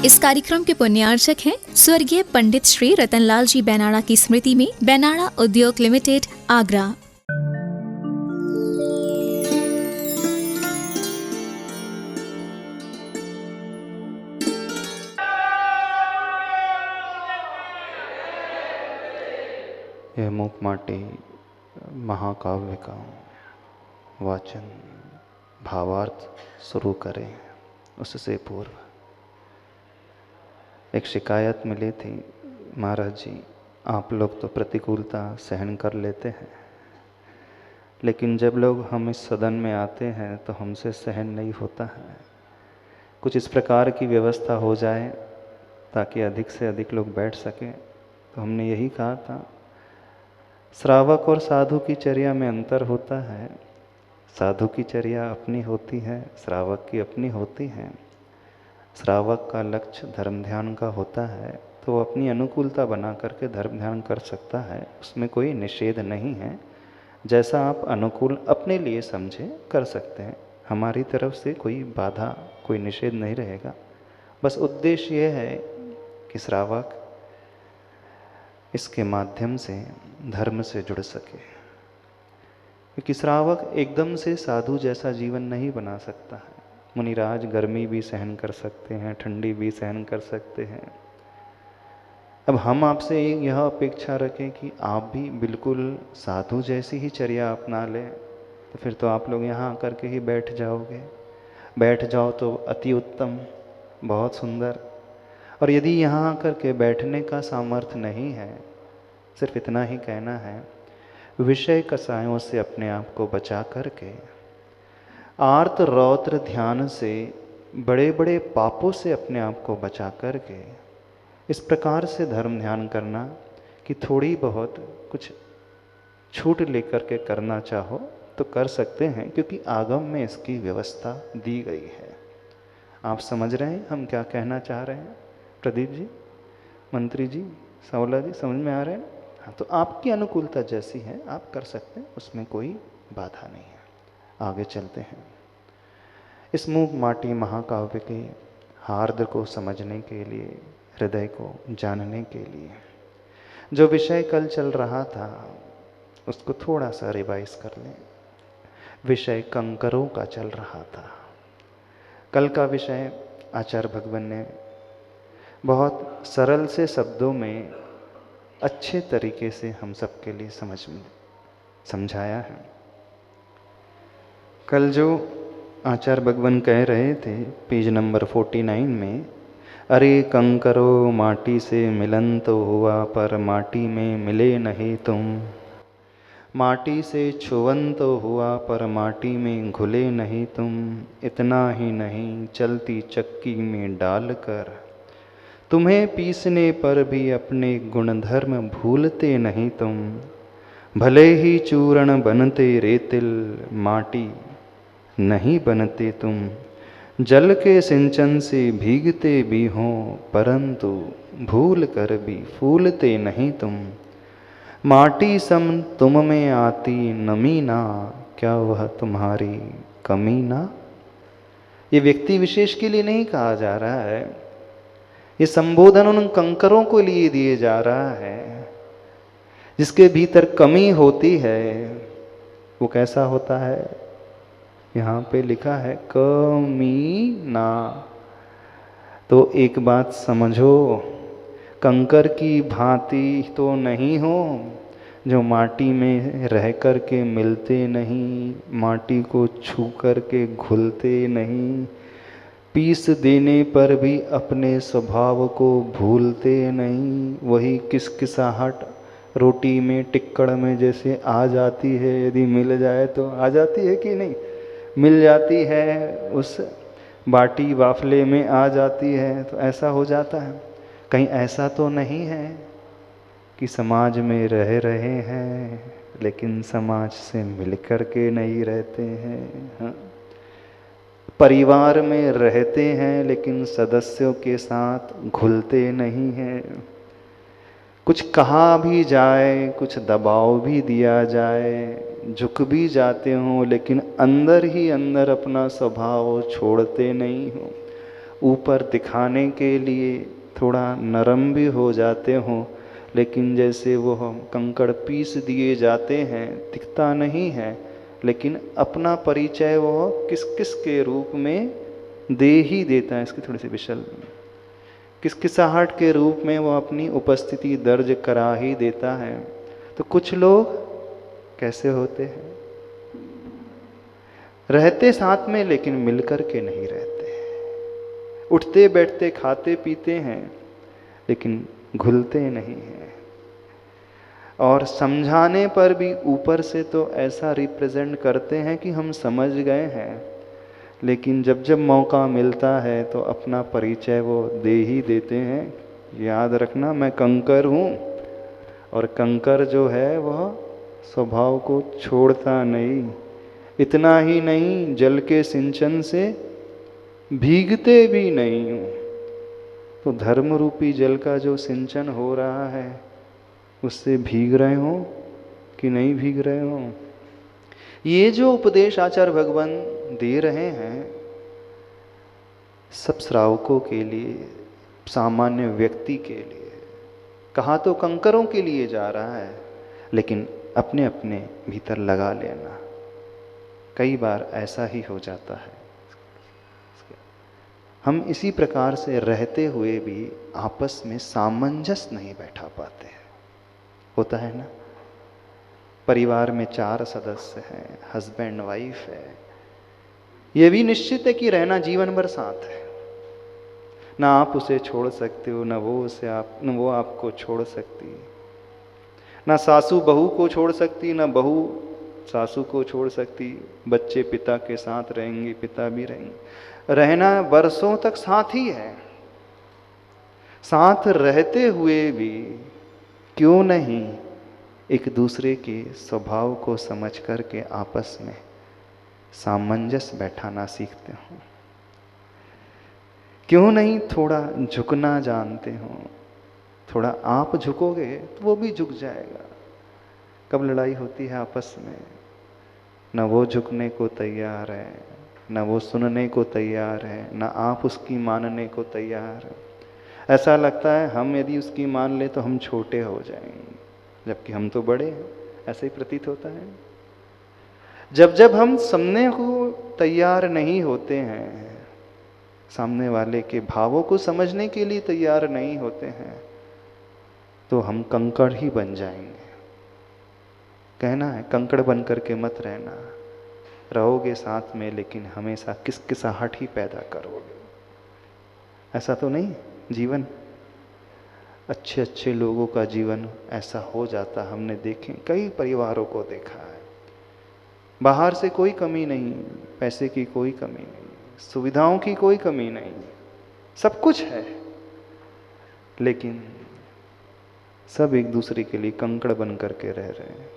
इस कार्यक्रम के पुण्यार्चक हैं स्वर्गीय पंडित श्री रतनलाल जी बैनाड़ा की स्मृति में बैनाड़ा उद्योग लिमिटेड, आगरा। यह मूक माटी महाकाव्य का वाचन भावार्थ शुरू करें उससे पूर्व एक शिकायत मिली थी। महाराज जी, आप लोग तो प्रतिकूलता सहन कर लेते हैं, लेकिन जब लोग हम इस सदन में आते हैं तो हमसे सहन नहीं होता है। कुछ इस प्रकार की व्यवस्था हो जाए ताकि अधिक से अधिक लोग बैठ सकें। तो हमने यही कहा था, श्रावक और साधु की चर्या में अंतर होता है। साधु की चर्या अपनी होती है, श्रावक की अपनी होती है। श्रावक का लक्ष्य धर्म ध्यान का होता है, तो वो अपनी अनुकूलता बना करके धर्म ध्यान कर सकता है, उसमें कोई निषेध नहीं है। जैसा आप अनुकूल अपने लिए समझे कर सकते हैं, हमारी तरफ से कोई बाधा कोई निषेध नहीं रहेगा। बस उद्देश्य ये है कि श्रावक इसके माध्यम से धर्म से जुड़ सके, क्योंकि श्रावक एकदम से साधु जैसा जीवन नहीं बना सकता है। मुनिराज गर्मी भी सहन कर सकते हैं, ठंडी भी सहन कर सकते हैं। अब हम आपसे यह अपेक्षा रखें कि आप भी बिल्कुल साधु जैसी ही चर्या अपना लें, तो फिर तो आप लोग यहाँ आकर के ही बैठ जाओगे। बैठ जाओ तो अति उत्तम, बहुत सुंदर। और यदि यहाँ आकर के बैठने का सामर्थ्य नहीं है, सिर्फ इतना ही कहना है, विषय कसायों से अपने आप को बचा करके, आर्त रौद्र ध्यान से, बड़े बड़े पापों से अपने आप को बचा करके इस प्रकार से धर्म ध्यान करना कि थोड़ी बहुत कुछ छूट लेकर के करना चाहो तो कर सकते हैं, क्योंकि आगम में इसकी व्यवस्था दी गई है। आप समझ रहे हैं हम क्या कहना चाह रहे हैं? प्रदीप जी, मंत्री जी, सावला जी, समझ में आ रहे हैं? हाँ, तो आपकी अनुकूलता जैसी है आप कर सकते हैं, उसमें कोई बाधा नहीं है। आगे चलते हैं। इस मूक माटी महाकाव्य के हार्द को समझने के लिए, हृदय को जानने के लिए, जो विषय कल चल रहा था उसको थोड़ा सा रिवाइज कर लें। विषय कंकरों का चल रहा था। कल का विषय आचार्य भगवान ने बहुत सरल से शब्दों में अच्छे तरीके से हम सबके लिए समझाया है। कल जो आचार्य भगवान कह रहे थे पेज नंबर 49 में, अरे कंकरो माटी से मिलन तो हुआ, पर माटी में मिले नहीं तुम। माटी से छुवन तो हुआ, पर माटी में घुले नहीं तुम। इतना ही नहीं, चलती चक्की में डालकर तुम्हें पीसने पर भी अपने गुणधर्म भूलते नहीं तुम। भले ही चूर्ण बनते रेतिल, माटी नहीं बनते तुम। जल के सिंचन से भीगते भी हों, परंतु भूल कर भी फूलते नहीं तुम। माटी सम तुम में आती नमी ना, क्या वह तुम्हारी कमी ना। ये व्यक्ति विशेष के लिए नहीं कहा जा रहा है, ये संबोधन उन कंकरों को लिए दिए जा रहा है जिसके भीतर कमी होती है। वो कैसा होता है? यहाँ पे लिखा है कमी ना। तो एक बात समझो, कंकर की भांति तो नहीं हो जो माटी में रह कर के मिलते नहीं, माटी को छू कर के घुलते नहीं, पीस देने पर भी अपने स्वभाव को भूलते नहीं। वही किसकिसाहट रोटी में, टिक्कड़ में जैसे आ जाती है, यदि मिल जाए तो आ जाती है कि नहीं? मिल जाती है, उस बाटी वाफले में आ जाती है, तो ऐसा हो जाता है। कहीं ऐसा तो नहीं है कि समाज में रह रहे हैं लेकिन समाज से मिलकर के नहीं रहते हैं। हाँ? परिवार में रहते हैं लेकिन सदस्यों के साथ घुलते नहीं हैं। कुछ कहा भी जाए, कुछ दबाव भी दिया जाए, झुक भी जाते हों, लेकिन अंदर ही अंदर अपना स्वभाव छोड़ते नहीं हो। ऊपर दिखाने के लिए थोड़ा नरम भी हो जाते हों, लेकिन जैसे वो हम कंकड़ पीस दिए जाते हैं, दिखता नहीं है, लेकिन अपना परिचय वो किस किस के रूप में दे ही देता है। इसकी थोड़ी सी विशल किसकिसाहट के रूप में वो अपनी उपस्थिति दर्ज करा ही देता है। तो कुछ लोग कैसे होते हैं, रहते साथ में लेकिन मिलकर के नहीं रहते, उठते बैठते खाते पीते हैं लेकिन घुलते नहीं हैं, और समझाने पर भी ऊपर से तो ऐसा रिप्रेजेंट करते हैं कि हम समझ गए हैं, लेकिन जब जब मौका मिलता है तो अपना परिचय वो दे ही देते हैं। याद रखना, मैं कंकर हूँ, और कंकर जो है वह स्वभाव को छोड़ता नहीं। इतना ही नहीं, जल के सिंचन से भीगते भी नहीं हूँ। तो धर्म रूपी जल का जो सिंचन हो रहा है, उससे भीग रहे हो कि नहीं भीग रहे हो? ये जो उपदेश आचार्य भगवान दे रहे हैं, सब श्रावकों के लिए, सामान्य व्यक्ति के लिए, कहा तो कंकरों के लिए जा रहा है, लेकिन अपने अपने भीतर लगा लेना। कई बार ऐसा ही हो जाता है, हम इसी प्रकार से रहते हुए भी आपस में सामंजस्य नहीं बैठा पाते हैं। होता है ना, परिवार में 4 सदस्य हैं, हस्बैंड वाइफ है, यह भी निश्चित है कि रहना जीवन भर साथ है। ना आप उसे छोड़ सकते हो, ना वो आपको छोड़ सकती, ना सासू बहू को छोड़ सकती, ना बहू सासू को छोड़ सकती। बच्चे पिता के साथ रहेंगे, पिता भी रहेंगे, रहना वर्षों तक साथ ही है। साथ रहते हुए भी क्यों नहीं एक दूसरे के स्वभाव को समझ करके आपस में सामंजस्य बैठाना सीखते हो? क्यों नहीं थोड़ा झुकना जानते हो? थोड़ा आप झुकोगे तो वो भी झुक जाएगा। कब लड़ाई होती है आपस में, न वो झुकने को तैयार है, न वो सुनने को तैयार है, न आप उसकी मानने को तैयार है। ऐसा लगता है हम यदि उसकी मान ले तो हम छोटे हो जाएंगे, जबकि हम तो बड़े हैं। ऐसे ही प्रतीत होता है। जब जब हम सुनने को तैयार नहीं होते हैं, सामने वाले के भावों को समझने के लिए तैयार नहीं होते हैं, तो हम कंकड़ ही बन जाएंगे। कहना है कंकड़ बन करके मत रहना, रहोगे साथ में लेकिन हमेशा किसकिसाहट ही पैदा करोगे। ऐसा तो नहीं जीवन। अच्छे अच्छे लोगों का जीवन ऐसा हो जाता, हमने देखे, कई परिवारों को देखा है। बाहर से कोई कमी नहीं, पैसे की कोई कमी नहीं, सुविधाओं की कोई कमी नहीं, सब कुछ है, लेकिन सब एक दूसरे के लिए कंकड़ बन करके रह रहे हैं।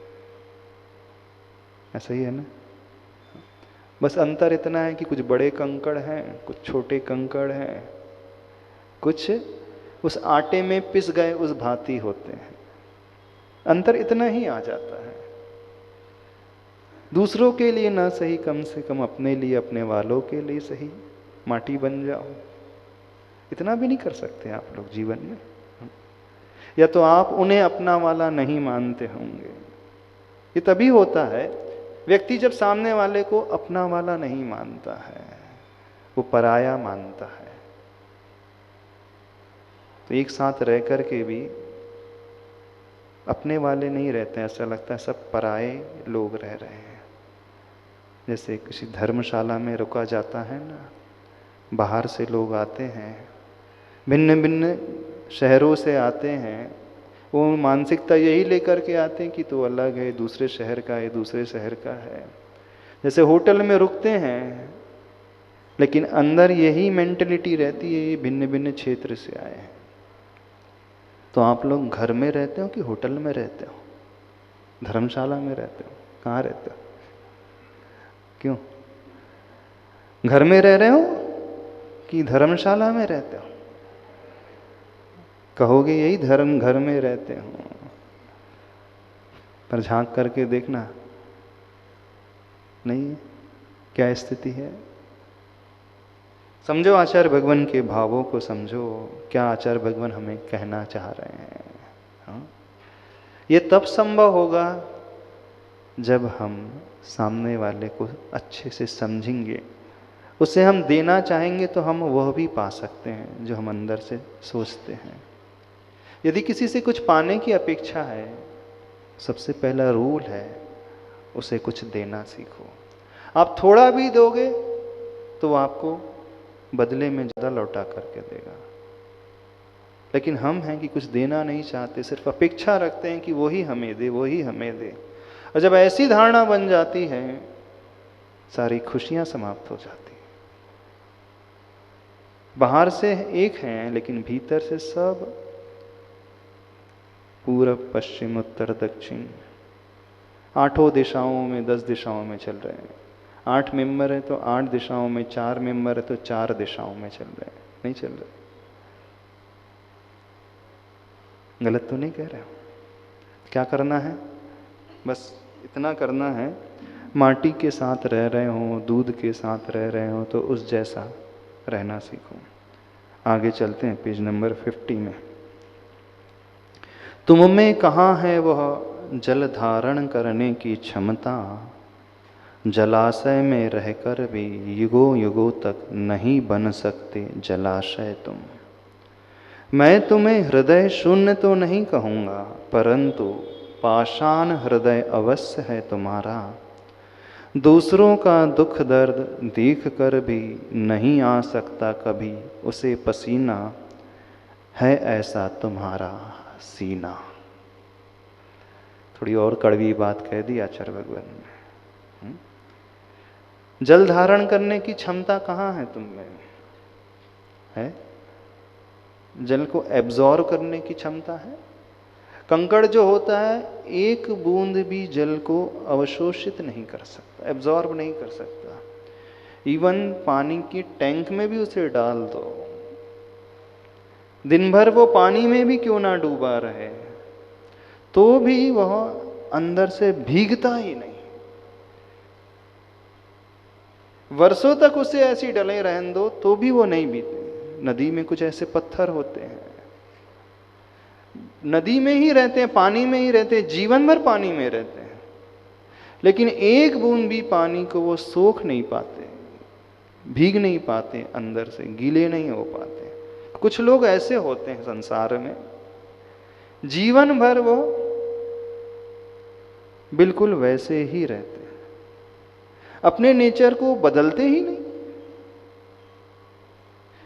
ऐसा ही है ना। बस अंतर इतना है कि कुछ बड़े कंकड़ हैं, कुछ छोटे कंकड़ हैं, कुछ उस आटे में पिस गए उस भांति होते हैं। अंतर इतना ही आ जाता है। दूसरों के लिए ना सही, कम से कम अपने लिए, अपने वालों के लिए सही माटी बन जाओ। इतना भी नहीं कर सकते आप लोग जीवन में। या तो आप उन्हें अपना वाला नहीं मानते होंगे। ये तभी होता है, व्यक्ति जब सामने वाले को अपना वाला नहीं मानता है, वो पराया मानता है। तो एक साथ रह कर के भी अपने वाले नहीं रहते हैं, ऐसा लगता है सब पराए लोग रह रहे हैं। जैसे किसी धर्मशाला में रुका जाता है ना, बाहर से लोग आते हैं, भिन्न भिन्न शहरों से आते हैं, वो मानसिकता यही लेकर के आते हैं कि तो अलग है, दूसरे शहर का है, दूसरे शहर का है। जैसे होटल में रुकते हैं, लेकिन अंदर यही मेंटलिटी रहती है, ये भिन्न भिन्न क्षेत्र से आए हैं। तो आप लोग घर में रहते हो कि होटल में रहते हो, धर्मशाला में रहते हो, कहाँ रहते हो? क्यों घर में रह रहे हो कि धर्मशाला में रहते हो? कहोगे यही धर्म घर में रहते हो, पर झांक करके देखना नहीं क्या स्थिति है। समझो आचार्य भगवान के भावों को, समझो क्या आचार्य भगवान हमें कहना चाह रहे हैं। हाँ? ये तब संभव होगा जब हम सामने वाले को अच्छे से समझेंगे, उसे हम देना चाहेंगे तो हम वह भी पा सकते हैं जो हम अंदर से सोचते हैं। यदि किसी से कुछ पाने की अपेक्षा है, सबसे पहला रूल है उसे कुछ देना सीखो। आप थोड़ा भी दोगे तो वो आपको बदले में ज़्यादा लौटा करके देगा। लेकिन हम हैं कि कुछ देना नहीं चाहते, सिर्फ अपेक्षा रखते हैं कि वही हमें दे, वही हमें दे। और जब ऐसी धारणा बन जाती है, सारी खुशियां समाप्त हो जाती हैं। बाहर से एक हैं लेकिन भीतर से सब पूरब पश्चिम उत्तर दक्षिण 8 दिशाओं में 10 दिशाओं में चल रहे हैं। 8 मेंबर है तो 8 दिशाओं में, 4 मेंबर है तो 4 दिशाओं में चल रहे हैं। नहीं चल रहे? गलत तो नहीं कह रहे हो? क्या करना है? बस इतना करना है, माटी के साथ रह रहे हो, दूध के साथ रह रहे हो तो उस जैसा रहना सीखो। आगे चलते हैं पेज नंबर 50 में। तुम में कहाँ है वह जल धारण करने की क्षमता, जलाशय में रहकर भी युगों युगों तक नहीं बन सकते जलाशय तुम। मैं तुम्हें हृदय शून्य तो नहीं कहूँगा, परंतु पाषाण हृदय अवश्य है तुम्हारा। दूसरों का दुख दर्द देख कर भी नहीं आ सकता कभी उसे पसीना, है ऐसा तुम्हारा सीना। थोड़ी और कड़वी बात कह दी आचार्य भगवान ने। जल धारण करने की क्षमता कहाँ है तुम में? है? जल को एब्जॉर्ब करने की क्षमता है? कंकड़ जो होता है, एक बूंद भी जल को अवशोषित नहीं कर सकता, एब्जॉर्ब नहीं कर सकता। इवन पानी की टैंक में भी उसे डाल दो, दिन भर वो पानी में भी क्यों ना डूबा रहे, तो भी वह अंदर से भीगता ही नहीं। वर्षों तक उसे ऐसी डले रहने दो तो भी वो नहीं भीगते। नदी में कुछ ऐसे पत्थर होते हैं, नदी में ही रहते हैं, पानी में ही रहते हैं, जीवन भर पानी में रहते हैं, लेकिन एक बूंद भी पानी को वो सोख नहीं पाते, भीग नहीं पाते, अंदर से गीले नहीं हो पाते। कुछ लोग ऐसे होते हैं संसार में, जीवन भर वो बिल्कुल वैसे ही रहते हैं, अपने नेचर को बदलते ही नहीं।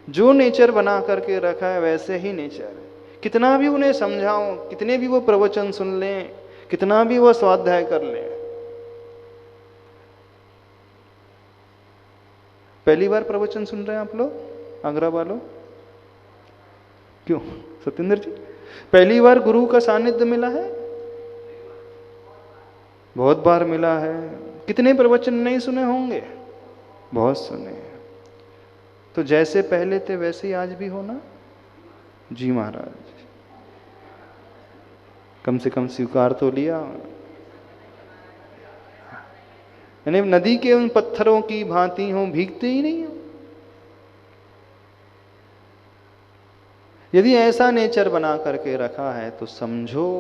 जो नेचर बना करके रखा है वैसे ही नेचर है। कितना भी उन्हें समझाओ, कितने भी वो प्रवचन सुन लें, कितना भी वो स्वाध्याय कर लें। पहली बार प्रवचन सुन रहे हैं आप लोग आगरा वालों? क्यों सत्येंद्र जी, पहली बार गुरु का सानिध्य मिला है? बहुत बार मिला है। कितने प्रवचन नहीं सुने होंगे? बहुत सुने। तो जैसे पहले थे वैसे ही आज भी होना? जी महाराज, कम से कम स्वीकार तो लिया। यानी नदी के उन पत्थरों की भांति हो, भीगते ही नहीं हो। यदि ऐसा नेचर बना करके रखा है तो समझो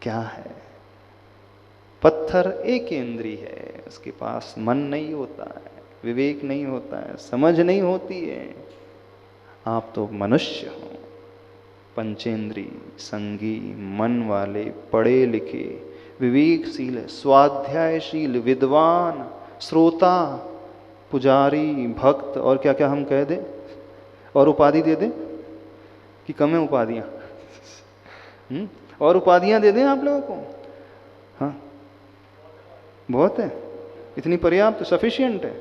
क्या है। पत्थर एक इंद्री है, उसके पास मन नहीं होता है, विवेक नहीं होता है, समझ नहीं होती है। आप तो मनुष्य हो, पंचेंद्री, संगी, मन वाले, पढ़े लिखे, विवेकशील, स्वाध्यायशील, विद्वान, श्रोता, पुजारी, भक्त, और क्या क्या हम कह दें और उपाधि दे दें कि कम है उपाधियां? और उपाधियां दे दें आप लोगों को? हाँ बहुत है, इतनी पर्याप्त, सफिशिएंट है।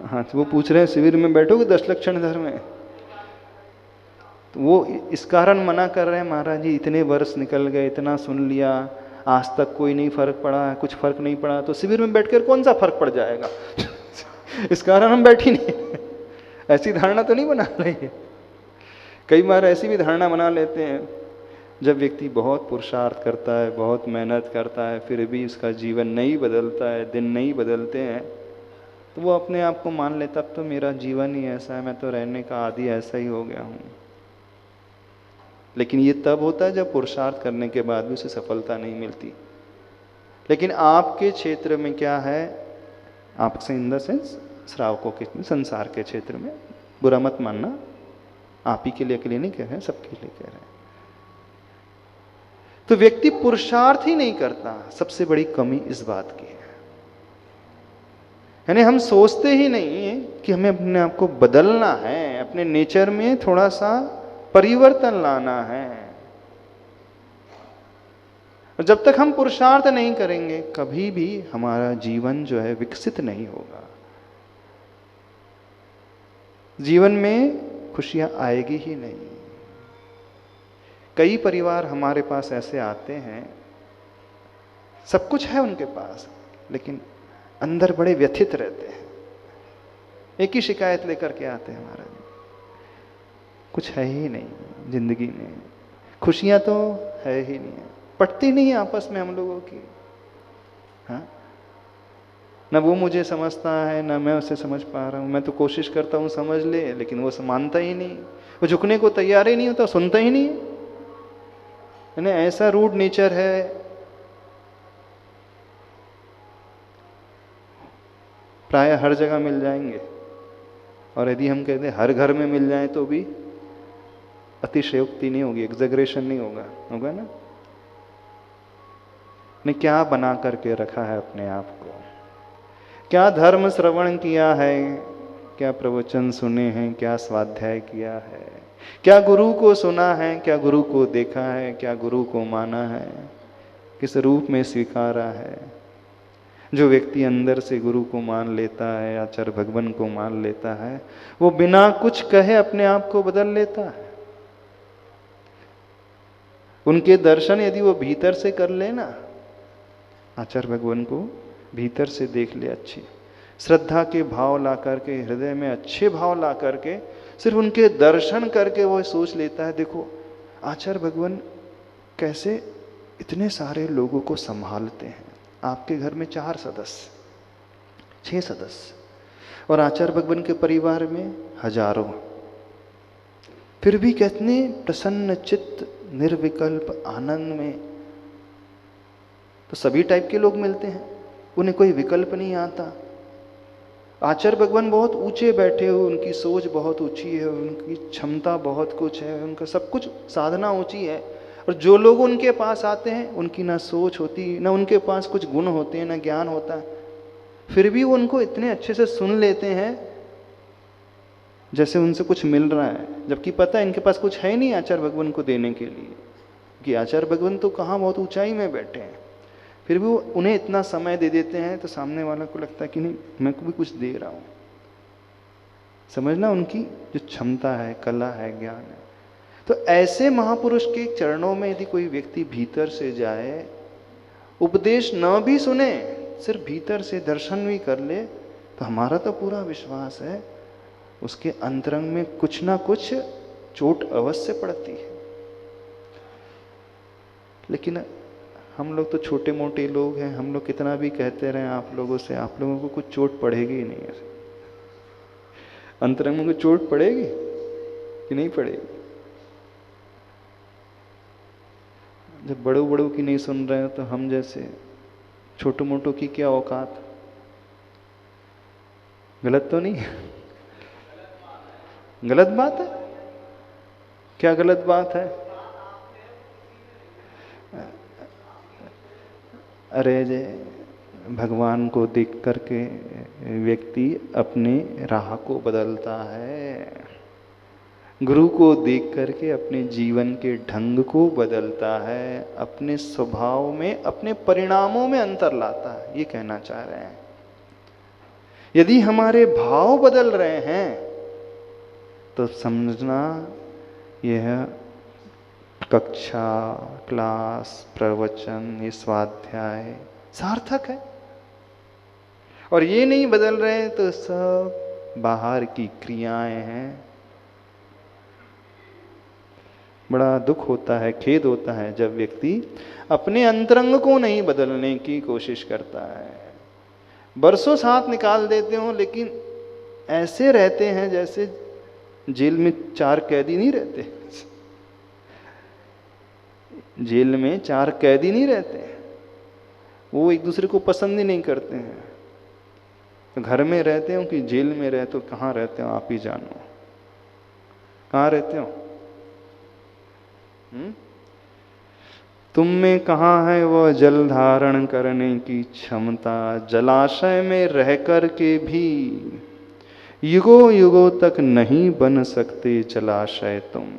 हाँ तो वो पूछ रहे हैं शिविर में बैठोगे 10 लक्षण धर्म में? तो वो इस कारण मना कर रहे हैं, महाराज जी इतने वर्ष निकल गए, इतना सुन लिया, आज तक कोई नहीं फर्क पड़ा है, कुछ फर्क नहीं पड़ा, तो शिविर में बैठकर कौन सा फर्क पड़ जाएगा? इस कारण हम बैठ ही नहीं। ऐसी धारणा तो नहीं बना रही है। कई बार ऐसी भी धारणा बना लेते हैं, जब व्यक्ति बहुत पुरुषार्थ करता है, बहुत मेहनत करता है, फिर भी उसका जीवन नहीं बदलता है, दिन नहीं बदलते हैं, तो वो अपने आप को मान लेता अब तो मेरा जीवन ही ऐसा है, मैं तो रहने का आदी ऐसा ही हो गया हूँ। लेकिन ये तब होता है जब पुरुषार्थ करने के बाद भी उसे सफलता नहीं मिलती। लेकिन आपके क्षेत्र में क्या है, आपसे इन द सेंस श्रावकों के, संसार के क्षेत्र में, बुरा मत मानना, आप ही के लिए अकेले नहीं कह रहे हैं, सबके लिए कह रहे हैं। तो व्यक्ति पुरुषार्थ ही नहीं करता, सबसे बड़ी कमी इस बात की है। यानी हम सोचते ही नहीं है कि हमें अपने आप को बदलना है, अपने नेचर में थोड़ा सा परिवर्तन लाना है। और जब तक हम पुरुषार्थ नहीं करेंगे, कभी भी हमारा जीवन जो है विकसित नहीं होगा। जीवन में खुशियां आएगी ही नहीं। कई परिवार हमारे पास ऐसे आते हैं, सब कुछ है उनके पास, लेकिन अंदर बड़े व्यथित रहते हैं। एक ही शिकायत लेकर के आते हैं, महाराज कुछ है ही नहीं जिंदगी में, खुशियां तो है ही नहीं, पटती नहीं है आपस में हम लोगों की। हाँ, ना वो मुझे समझता है, ना मैं उसे समझ पा रहा हूँ। मैं तो कोशिश करता हूँ समझ ले, लेकिन वो मानता ही नहीं, वो झुकने को तैयार ही नहीं होता, सुनता ही नहीं। यानी ऐसा रूड नेचर है। प्राय हर जगह मिल जाएंगे, और यदि हम कहते हर घर में मिल जाए तो भी अतिशयोक्ति नहीं होगी, एग्जैगरेशन नहीं होगा, होगा ना। ने क्या बना करके रखा है अपने आप को, क्या धर्म श्रवण किया है, क्या प्रवचन सुने हैं, क्या स्वाध्याय किया है, क्या गुरु को सुना है, क्या गुरु को देखा है, क्या गुरु को माना है, किस रूप में स्वीकारा है। जो व्यक्ति अंदर से गुरु को मान लेता है, आचार्य भगवान को मान लेता है, वो बिना कुछ कहे अपने आप को बदल लेता है। उनके दर्शन यदि वो भीतर से कर ले ना, आचार्य भगवान को भीतर से देख ले, अच्छी श्रद्धा के भाव ला करके, हृदय में अच्छे भाव ला करके, सिर्फ उनके दर्शन करके वो सोच लेता है, देखो आचार्य भगवान कैसे इतने सारे लोगों को संभालते हैं। आपके घर में 4 सदस्य, 6 सदस्य, और आचार्य भगवान के परिवार में हजारों, फिर भी कितने प्रसन्न चित्त, निर्विकल्प आनंद में। तो सभी टाइप के लोग मिलते हैं, उन्हें कोई विकल्प नहीं आता। आचार्य भगवान बहुत ऊंचे बैठे हुए, उनकी सोच बहुत ऊंची है, उनकी क्षमता बहुत कुछ है, उनका सब कुछ साधना ऊंची है। और जो लोग उनके पास आते हैं, उनकी ना सोच होती, ना उनके पास कुछ गुण होते हैं, ना ज्ञान होता है, फिर भी वो उनको इतने अच्छे से सुन लेते हैं जैसे उनसे कुछ मिल रहा है, जबकि पता है इनके पास कुछ है नहीं आचार्य भगवान को देने के लिए, कि आचार्य भगवान तो कहाँ बहुत ऊंचाई में बैठे हैं। फिर भी वो उन्हें इतना समय दे देते हैं, तो सामने वाला को लगता है कि नहीं, मैं को भी कुछ दे रहा हूँ। समझना उनकी जो क्षमता है, कला है, ज्ञान है। तो ऐसे महापुरुष के चरणों में यदि कोई व्यक्ति भीतर से जाए, उपदेश न भी सुने, सिर्फ भीतर से दर्शन भी कर ले, तो हमारा तो पूरा विश्वास है उसके अंतरंग में कुछ ना कुछ चोट अवश्य पड़ती है। लेकिन हम लोग तो छोटे मोटे लोग हैं, हम लोग कितना भी कहते रहे आप लोगों से, आप लोगों को कुछ चोट पड़ेगी ही नहीं। अंतरंग में कुछ चोट पड़ेगी कि नहीं पड़ेगी? जब बड़ों बड़ों की नहीं सुन रहे हो, तो हम जैसे छोटो मोटों की क्या औकात? गलत तो नहीं है? गलत बात है? क्या गलत बात है? अरे जे भगवान को देख करके व्यक्ति अपने राह को बदलता है, गुरु को देख करके अपने जीवन के ढंग को बदलता है, अपने स्वभाव में, अपने परिणामों में अंतर लाता है, ये कहना चाह रहे हैं। यदि हमारे भाव बदल रहे हैं तो समझना यह कक्षा, क्लास, प्रवचन, ये स्वाध्याय सार्थक है। और ये नहीं बदल रहे तो सब बाहर की क्रियाएं हैं। बड़ा दुख होता है, खेद होता है जब व्यक्ति अपने अंतरंग को नहीं बदलने की कोशिश करता है। बरसों साथ निकाल देते हो लेकिन ऐसे रहते हैं जैसे जेल में 4 कैदी नहीं रहते। जेल में 4 कैदी नहीं रहते, वो एक दूसरे को पसंद ही नहीं करते हैं। तो घर में रहते हो कि जेल में रहते हो, कहाँ रहते हो आप ही जानो, कहाँ रहते हो? तुम में कहाँ है वह जल धारण करने की क्षमता, जलाशय में रह कर के भी युगों युगों तक नहीं बन सकते जलाशय तुम।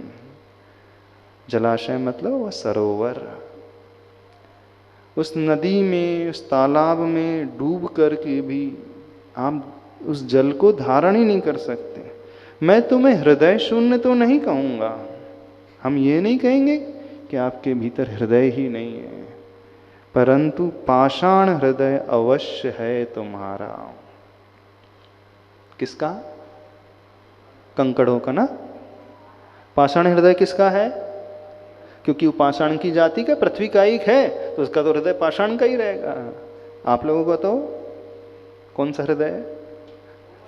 जलाशय मतलब वह सरोवर। उस नदी में, उस तालाब में डूब करके भी आप उस जल को धारण ही नहीं कर सकते। मैं तुम्हें हृदय शून्य तो नहीं कहूँगा, हम ये नहीं कहेंगे कि आपके भीतर हृदय ही नहीं है, परंतु पाषाण हृदय अवश्य है तुम्हारा। किसका? कंकड़ों का ना। पाषाण हृदय किसका है? क्योंकि वो पाषाण की जाति का, पृथ्वी का एक है, तो उसका तो हृदय पाषाण का ही रहेगा। आप लोगों का तो कौन सा हृदय है?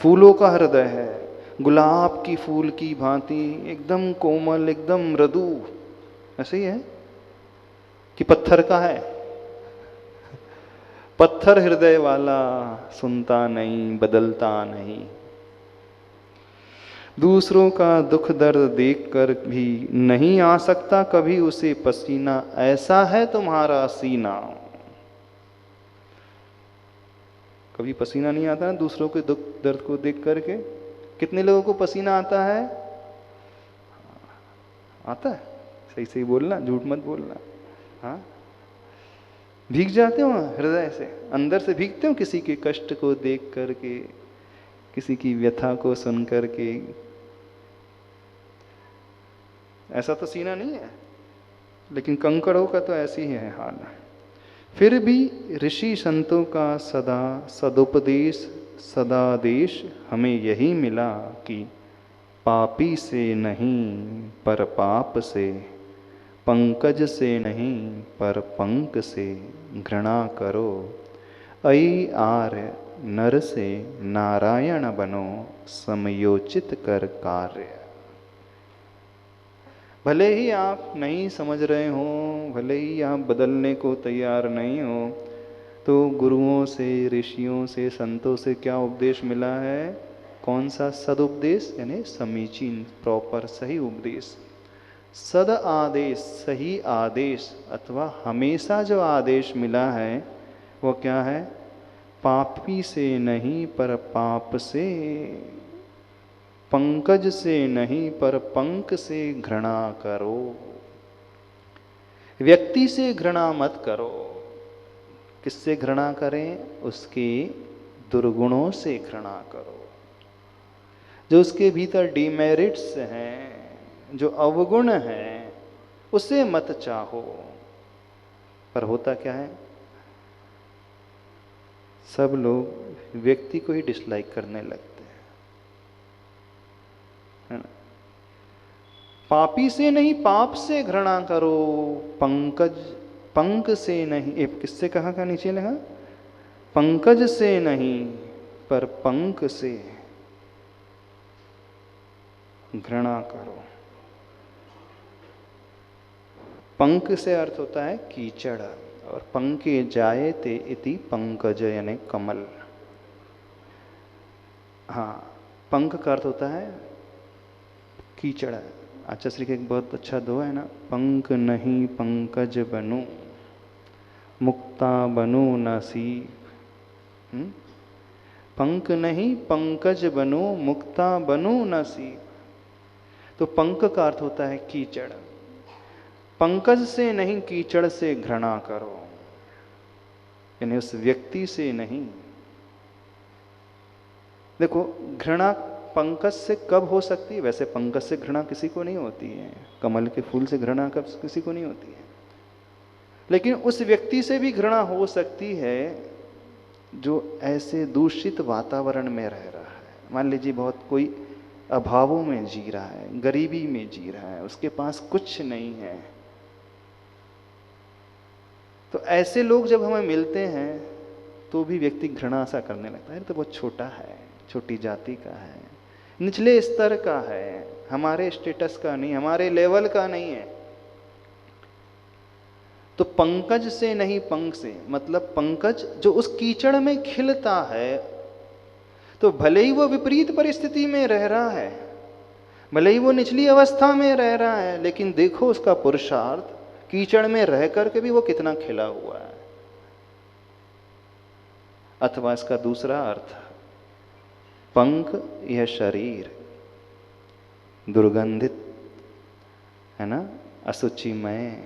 फूलों का हृदय है, गुलाब की फूल की भांति, एकदम कोमल, एकदम मृदु। ऐसे ही है कि पत्थर का है? पत्थर हृदय वाला सुनता नहीं, बदलता नहीं। दूसरों का दुख दर्द देखकर भी नहीं आ सकता कभी उसे पसीना, ऐसा है तुम्हारा सीना। कभी पसीना नहीं आता ना दूसरों के दुख दर्द को देख करके? कितने लोगों को पसीना आता है? आता है? सही सही बोलना, झूठ मत बोलना। हाँ, भीग जाते हो हृदय से, अंदर से भीगते हो किसी के कष्ट को देख करके, किसी की व्यथा को सुन करके। ऐसा तो सीना नहीं है, लेकिन कंकड़ों का तो ऐसी ही है हाल। फिर भी ऋषि संतों का सदा सदुपदेश सदादेश हमें यही मिला कि पापी से नहीं पर पाप से, पंकज से नहीं पर पंक से घृणा करो। अई आर्य नर से नारायण बनो, समयोचित कर कार्य। भले ही आप नहीं समझ रहे हो, भले ही आप बदलने को तैयार नहीं हो, तो गुरुओं से, ऋषियों से, संतों से क्या उपदेश मिला है? कौन सा सदुपदेश? यानी समीचीन, प्रॉपर, सही उपदेश। सद आदेश, सही आदेश, अथवा हमेशा जो आदेश मिला है वो क्या है? पापी से नहीं पर पाप से, पंकज से नहीं पर पंक से घृणा करो। व्यक्ति से घृणा मत करो। किससे घृणा करें? उसके दुर्गुणों से घृणा करो। जो उसके भीतर डिमेरिट्स हैं, जो अवगुण हैं, उसे मत चाहो। पर होता क्या है? सब लोग व्यक्ति को ही डिसलाइक करने लगते हैं, है ना? पापी से नहीं पाप से घृणा करो, पंकज, पंक से नहीं, किससे कहा का नीचे लगा? पंकज से नहीं पर पंक से घृणा करो। पंक से अर्थ होता है कीचड़, और पंके जायते इति पंकज यानी कमल। हाँ, पंक का अर्थ होता है कीचड़। आचार्य श्री का एक बहुत अच्छा दोहा है ना, पंक नहीं पंकज बनो, मुक्ता बनो न सीप। पंक नहीं पंकज बनो, मुक्ता बनो न सीप। तो पंक का अर्थ होता है कीचड़। पंकज से नहीं, कीचड़ से घृणा करो, यानी उस व्यक्ति से नहीं। देखो, घृणा पंकज से कब हो सकती है? वैसे पंकज से घृणा किसी को नहीं होती है, कमल के फूल से घृणा कब किसी को नहीं होती है, लेकिन उस व्यक्ति से भी घृणा हो सकती है जो ऐसे दूषित वातावरण में रह रहा है। मान लीजिए बहुत कोई अभावों में जी रहा है, गरीबी में जी रहा है, उसके पास कुछ नहीं है। तो ऐसे लोग जब हमें मिलते हैं तो भी व्यक्ति घृणा सा करने लगता है, तो बहुत छोटा है, छोटी जाति का है, निचले स्तर का है, हमारे स्टेटस का नहीं, हमारे लेवल का नहीं है। तो पंकज से नहीं पंख से, मतलब पंकज जो उस कीचड़ में खिलता है, तो भले ही वो विपरीत परिस्थिति में रह रहा है, भले ही वो निचली अवस्था में रह रहा है, लेकिन देखो उसका पुरुषार्थ कीचड़ में रह करके भी वो कितना खिला हुआ है। अथवा इसका दूसरा अर्थ, पंख यह शरीर दुर्गंधित है ना, असुचिमय,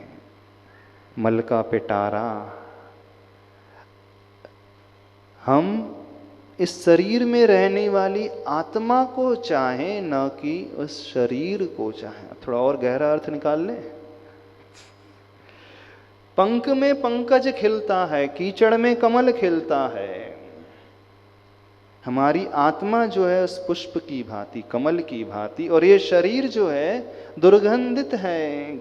मल का पिटारा, हम इस शरीर में रहने वाली आत्मा को चाहें, न कि उस शरीर को चाहें। थोड़ा और गहरा अर्थ निकाल लें। पंख में पंकज खिलता है, कीचड़ में कमल खिलता है। हमारी आत्मा जो है उस पुष्प की भांति, कमल की भांति, और ये शरीर जो है दुर्गंधित है,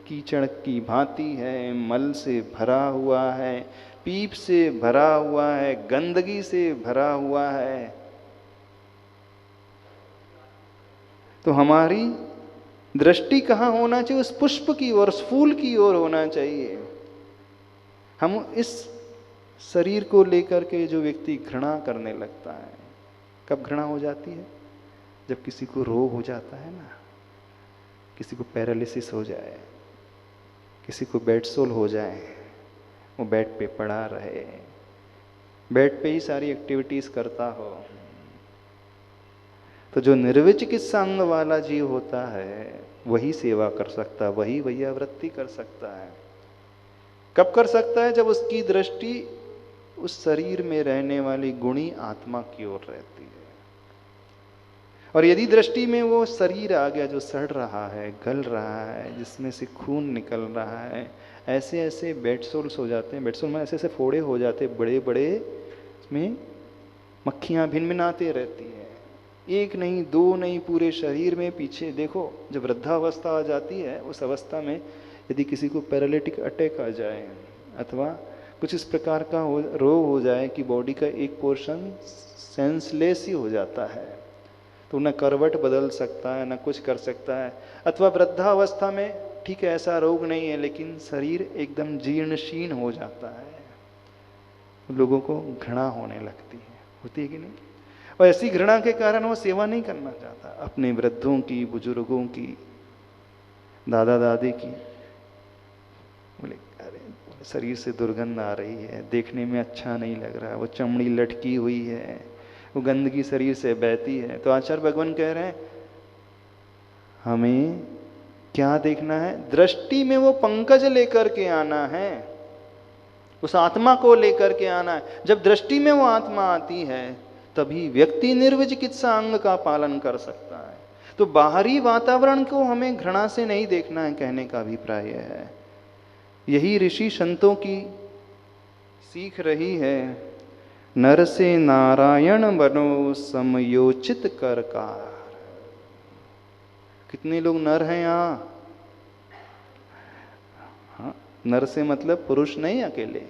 कीचड़ की भांति है, मल से भरा हुआ है, पीप से भरा हुआ है, गंदगी से भरा हुआ है। तो हमारी दृष्टि कहाँ होना चाहिए? उस पुष्प की ओर, उस फूल की ओर होना चाहिए। हम इस शरीर को लेकर के जो व्यक्ति घृणा करने लगता है, कब घृणा हो जाती है? जब किसी को रोग हो जाता है ना, किसी को पैरालिसिस हो जाए, किसी को बेड सोल हो जाए, वो बेड पे पड़ा रहे, बेड पे ही सारी एक्टिविटीज करता हो, तो जो निर्विचिकित्सा अंग वाला जीव होता है वही सेवा कर सकता है, वही वैयावृत्ति कर सकता है। कब कर सकता है? जब उसकी दृष्टि उस शरीर में रहने वाली गुणी आत्मा की ओर रहती है। और यदि दृष्टि में वो शरीर आ गया जो सड़ रहा है, गल रहा है, जिसमें से खून निकल रहा है, ऐसे ऐसे बेड सोल्स हो जाते हैं, बेड सोल में ऐसे ऐसे फोड़े हो जाते हैं बड़े बड़े, इसमें मक्खियाँ भिनभिनाती रहती है, एक नहीं दो नहीं, पूरे शरीर में। पीछे देखो, जब वृद्धावस्था आ जाती है, उस अवस्था में यदि किसी को पैरालिटिक अटैक आ जाए अथवा कुछ इस प्रकार का रोग हो जाए कि बॉडी का एक पोर्शन सेंसलेस ही हो जाता है, तो न करवट बदल सकता है, न कुछ कर सकता है। अथवा वृद्धावस्था में ठीक है, ऐसा रोग नहीं है, लेकिन शरीर एकदम जीर्ण शीर्ण हो जाता है, लोगों को घृणा होने लगती है, होती है कि नहीं? और ऐसी घृणा के कारण वो सेवा नहीं करना चाहता अपने वृद्धों की, बुजुर्गों की, दादा दादी की। बोले अरे शरीर से दुर्गंध आ रही है, देखने में अच्छा नहीं लग रहा है, वो चमड़ी लटकी हुई है, वो गंदगी शरीर से बहती है। तो आचार्य भगवान कह रहे हैं हमें क्या देखना है? दृष्टि में वो पंकज लेकर के आना है, उस आत्मा को लेकर के आना है। जब दृष्टि में वो आत्मा आती है तभी व्यक्ति निर्विचिकित्सा अंग का पालन कर सकता है। तो बाहरी वातावरण को हमें घृणा से नहीं देखना है, कहने का अभिप्राय है। यही ऋषि संतों की सीख रही है, नर से नारायण बनो समयोचित कर कार। कितने लोग नर हैं यहाँ? हाँ, नर से मतलब पुरुष नहीं अकेले,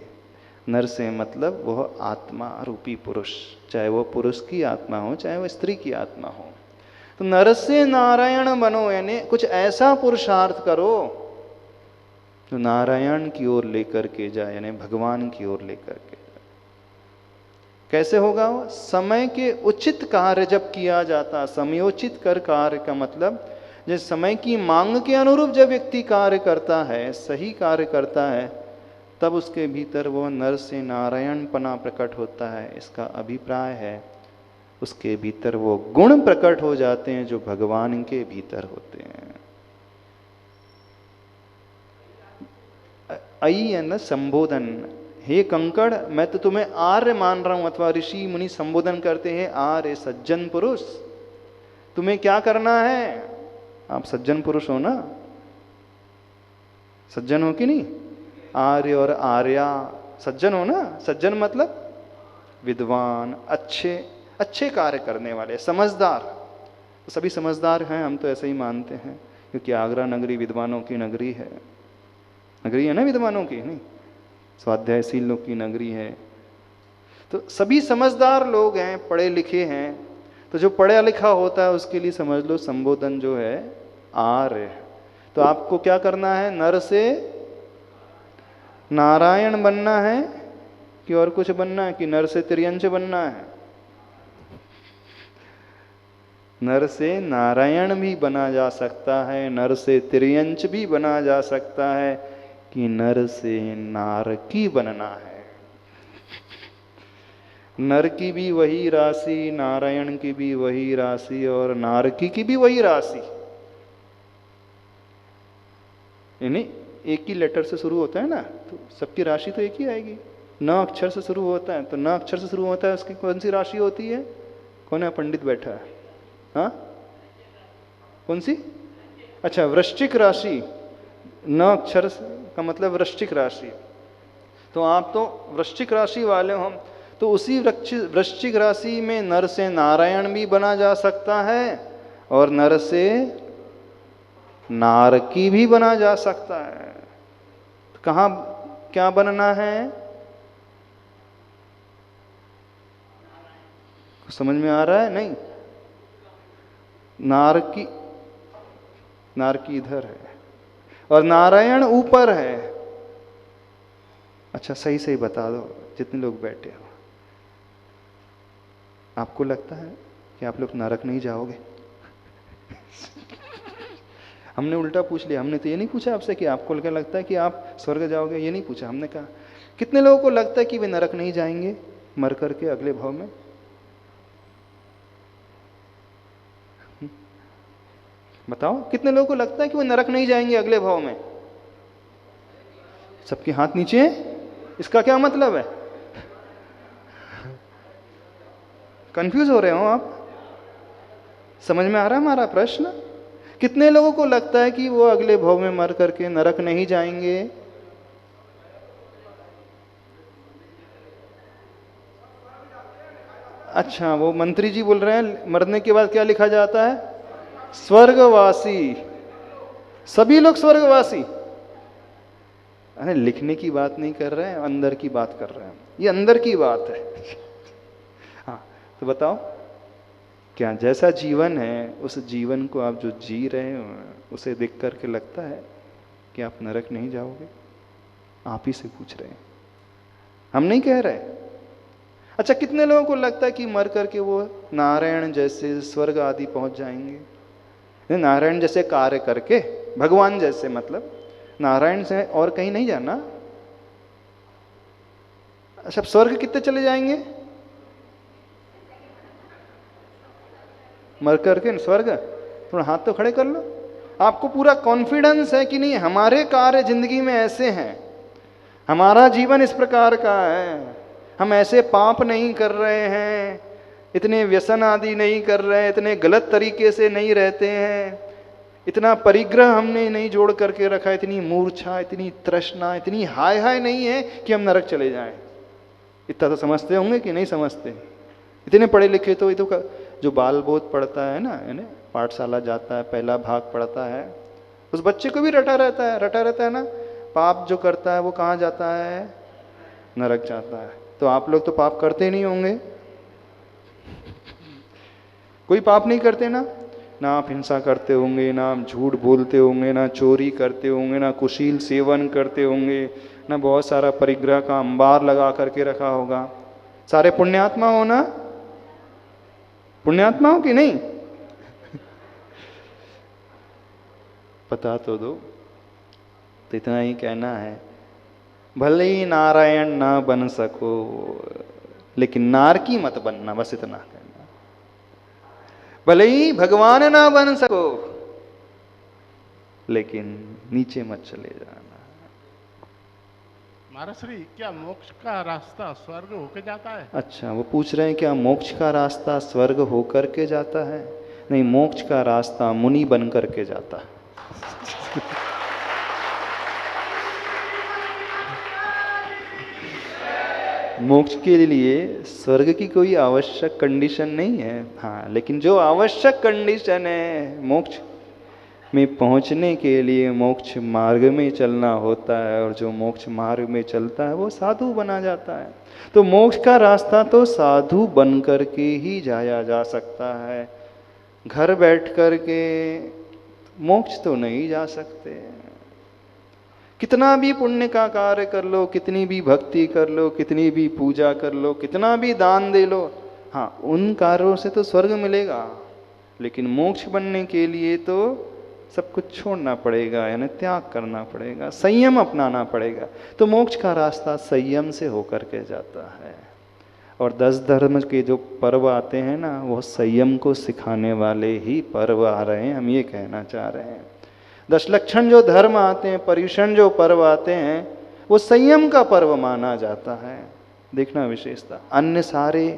नर से मतलब वह आत्मा रूपी पुरुष, चाहे वो पुरुष की आत्मा हो चाहे वो स्त्री की आत्मा हो। तो नर से नारायण बनो, यानी कुछ ऐसा पुरुषार्थ करो जो नारायण की ओर लेकर के जाए, यानी भगवान की ओर लेकर के जाए। कैसे होगा वो? समय के उचित कार्य जब किया जाता, समयोचित कर कार्य का मतलब जिस समय की मांग के अनुरूप जब व्यक्ति कार्य करता है, सही कार्य करता है, तब उसके भीतर वो नर से नारायणपना प्रकट होता है। इसका अभिप्राय है उसके भीतर वो गुण प्रकट हो जाते हैं जो भगवान के भीतर होते हैं। आई है ना संबोधन, हे कंकड़ मैं तो तुम्हें आर्य मान रहा हूं, अथवा ऋषि मुनि संबोधन करते हैं आर्य सज्जन पुरुष। तुम्हें क्या करना है? आप सज्जन पुरुष हो ना, सज्जन हो कि नहीं? आर्य और आर्या सज्जन हो ना। सज्जन मतलब विद्वान, अच्छे अच्छे कार्य करने वाले, समझदार। सभी समझदार हैं, हम तो ऐसे ही मानते हैं, क्योंकि आगरा नगरी विद्वानों की नगरी है। नगरी है ना विद्वानों की, नहीं, स्वाध्यायशीलों की नगरी है। तो सभी समझदार लोग हैं, पढ़े लिखे हैं। तो जो पढ़ा लिखा होता है उसके लिए समझ लो संबोधन जो है आर्य। तो आपको क्या करना है? नर से नारायण बनना है कि और कुछ बनना है, कि नर से त्रियंच बनना है? नर से नारायण भी बना जा सकता है, नर से त्रियंच भी बना जा सकता है, कि नर से नारकी बनना है। नर की भी वही राशि, नारायण की भी वही राशि, और नारकी की भी वही राशि। यानी एक ही लेटर से शुरू होता है ना, तो सबकी राशि तो एक ही आएगी। न अक्षर से शुरू होता है, तो न अक्षर से शुरू होता है, उसकी कौन सी राशि होती है? कौन है पंडित बैठा है? हाँ, कौन सी? अच्छा, वृश्चिक राशि। न अक्षर का मतलब वृश्चिक राशि। तो आप तो वृश्चिक राशि वाले हो, तो उसी वृश्चिक राशि में नर से नारायण भी बना जा सकता है, और नर से नारकी भी बना जा सकता है। तो कहाँ क्या बनना है? समझ में आ रहा है? नहीं, नारकी, नारकी इधर है और नारायण ऊपर है। अच्छा, सही सही बता दो जितने लोग बैठे हो, आपको लगता है कि आप लोग नरक नहीं जाओगे? हमने उल्टा पूछ लिया। हमने तो ये नहीं पूछा आपसे कि आपको क्या लगता है कि आप स्वर्ग जाओगे, ये नहीं पूछा। हमने कहा कितने लोगों को लगता है कि वे नरक नहीं जाएंगे मर करके अगले भाव में? बताओ, कितने लोगों को लगता है कि वे नरक नहीं जाएंगे अगले भाव में? सबके हाथ नीचे हैं। इसका क्या मतलब है? कंफ्यूज हो रहे हो आप? समझ में आ रहा है हमारा प्रश्न? कितने लोगों को लगता है कि वो अगले भाव में मर करके नरक नहीं जाएंगे? अच्छा, वो मंत्री जी बोल रहे हैं मरने के बाद क्या लिखा जाता है? स्वर्गवासी। सभी लोग स्वर्गवासी। अरे लिखने की बात नहीं कर रहे हैं, अंदर की बात कर रहे हैं। ये अंदर की बात है। हाँ, तो बताओ, क्या जैसा जीवन है उस जीवन को आप जो जी रहे हो उसे देख करके लगता है कि आप नरक नहीं जाओगे? आप ही से पूछ रहे हैं, हम नहीं कह रहे। अच्छा, कितने लोगों को लगता है कि मर करके वो नारायण जैसे स्वर्ग आदि पहुंच जाएंगे? नारायण जैसे कार्य करके, भगवान जैसे, मतलब नारायण से और कहीं नहीं जाना। अच्छा, स्वर्ग कितने चले जाएंगे मर करके स्वर्ग? थोड़ा हाथ तो खड़े कर लो। आपको पूरा कॉन्फिडेंस है कि नहीं हमारे कार्य जिंदगी में ऐसे हैं, हमारा जीवन इस प्रकार का है, हम ऐसे पाप नहीं कर रहे हैं, इतने व्यसन आदि नहीं कर रहे हैं, इतने गलत तरीके से नहीं रहते हैं, इतना परिग्रह हमने नहीं जोड़ करके रखा, इतनी मूर्छा, इतनी तृष्णा, इतनी हाय हाय नहीं है कि हम नरक चले जाएं। इतना तो समझते होंगे कि नहीं समझते? इतने पढ़े लिखे तो ये तो जो बाल बोध पढ़ता है ना, पाठशाला जाता है, पहला भाग पढ़ता है, उस बच्चे को भी रटा रहता है ना, पाप जो करता है वो कहाँ जाता है? नरक जाता है। तो आप लोग तो पाप करते नहीं होंगे, कोई पाप नहीं करते ना आप हिंसा करते होंगे, ना आप झूठ बोलते होंगे, ना चोरी करते होंगे, ना कुशील सेवन करते होंगे, ना बहुत सारा परिग्रह का अंबार लगा करके रखा होगा। सारे पुण्यात्मा हो ना? पुण्यात्मा हो कि नहीं? बता तो दो। तो इतना ही कहना है, भले ही नारायण ना बन सको लेकिन नारकी मत बनना, बस इतना कहना। भले ही भगवान ना बन सको लेकिन नीचे मत चले जाना। महाराज श्री, क्या मोक्ष का रास्ता स्वर्ग होकर जाता है? अच्छा, वो पूछ रहे हैं क्या मोक्ष का रास्ता स्वर्ग होकर के जाता है? नहीं, मोक्ष का रास्ता मुनि बन करके जाता है। मोक्ष के लिए स्वर्ग की कोई आवश्यक कंडीशन नहीं है। हाँ, लेकिन जो आवश्यक कंडीशन है मोक्ष में पहुंचने के लिए मोक्ष मार्ग में चलना होता है, और जो मोक्ष मार्ग में चलता है वो साधु बना जाता है। तो मोक्ष का रास्ता तो साधु बन कर के ही जाया जा सकता है, घर बैठ कर के मोक्ष तो नहीं जा सकते। कितना भी पुण्य का कार्य कर लो, कितनी भी भक्ति कर लो, कितनी भी पूजा कर लो, कितना भी दान दे लो, हाँ उन कार्यों से तो स्वर्ग मिलेगा, लेकिन मोक्ष बनने के लिए तो सब कुछ छोड़ना पड़ेगा, यानी त्याग करना पड़ेगा, संयम अपनाना पड़ेगा। तो मोक्ष का रास्ता संयम से होकर के जाता है। और 10 धर्म के जो पर्व आते हैं ना, वो संयम को सिखाने वाले ही पर्व आ रहे हैं, हम ये कहना चाह रहे हैं। 10 लक्षण जो धर्म आते हैं, पर्युषण जो पर्व आते हैं, वो संयम का पर्व माना जाता है। देखना विशेषता, अन्य सारे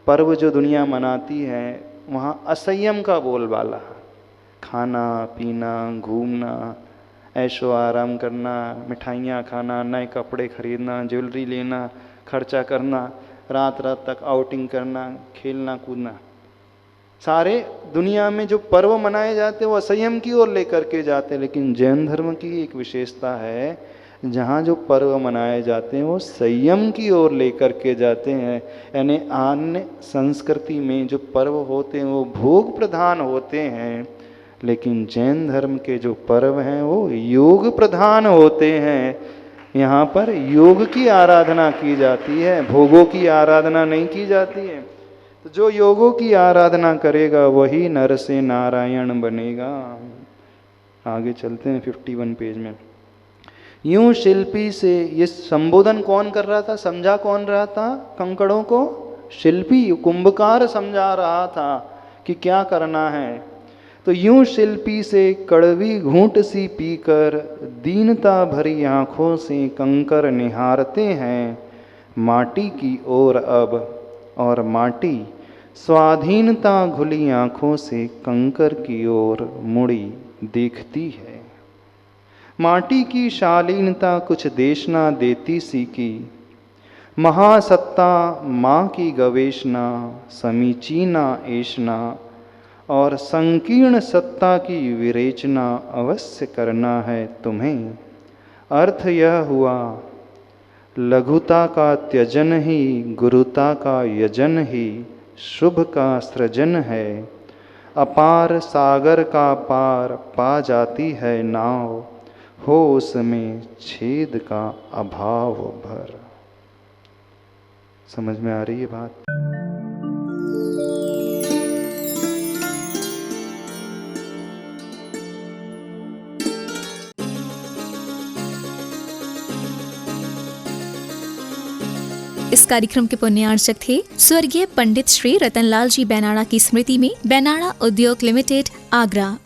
पर्व जो दुनिया मनाती है वहाँ असंयम का बोलबाला, खाना पीना, घूमना, ऐशो आराम करना, मिठाइयाँ खाना, नए कपड़े खरीदना, ज्वेलरी लेना, खर्चा करना, रात रात तक आउटिंग करना, खेलना कूदना, सारे दुनिया में जो पर्व मनाए जाते हैं वो संयम की ओर लेकर के जाते हैं। लेकिन जैन धर्म की एक विशेषता है, जहाँ जो पर्व मनाए जाते हैं वो संयम की ओर लेकर के जाते हैं। यानी अन्य संस्कृति में जो पर्व होते हैं वो भोग प्रधान होते हैं, लेकिन जैन धर्म के जो पर्व हैं वो योग प्रधान होते हैं। यहाँ पर योग की आराधना की जाती है, भोगों की आराधना नहीं की जाती है। तो जो योगों की आराधना करेगा वही नर से नारायण बनेगा। आगे चलते हैं 51 पेज में। यूं शिल्पी से, ये संबोधन कौन कर रहा था, समझा कौन रहा था कंकड़ों को? शिल्पी, कुंभकार समझा रहा था कि क्या करना है। तो यूं शिल्पी से कड़वी घूंट सी पीकर दीनता भरी आँखों से कंकर निहारते हैं माटी की ओर अब, और माटी स्वाधीनता घुली आँखों से कंकर की ओर मुड़ी देखती है। माटी की शालीनता कुछ देश ना देती सी की, महासत्ता माँ की गवेषणा समीचीना ऐशना, और संकीर्ण सत्ता की विरेचना अवश्य करना है तुम्हें। अर्थ यह हुआ, लघुता का त्यजन ही गुरुता का यजन ही शुभ का सृजन है। अपार सागर का पार पा जाती है नाव, हो उसमें छेद का अभाव भर। समझ में आ रही है बात? इस कार्यक्रम के पुण्यार्चक थे स्वर्गीय पंडित श्री रतनलाल जी बेनाड़ा की स्मृति में बेनाड़ा उद्योग लिमिटेड, आगरा।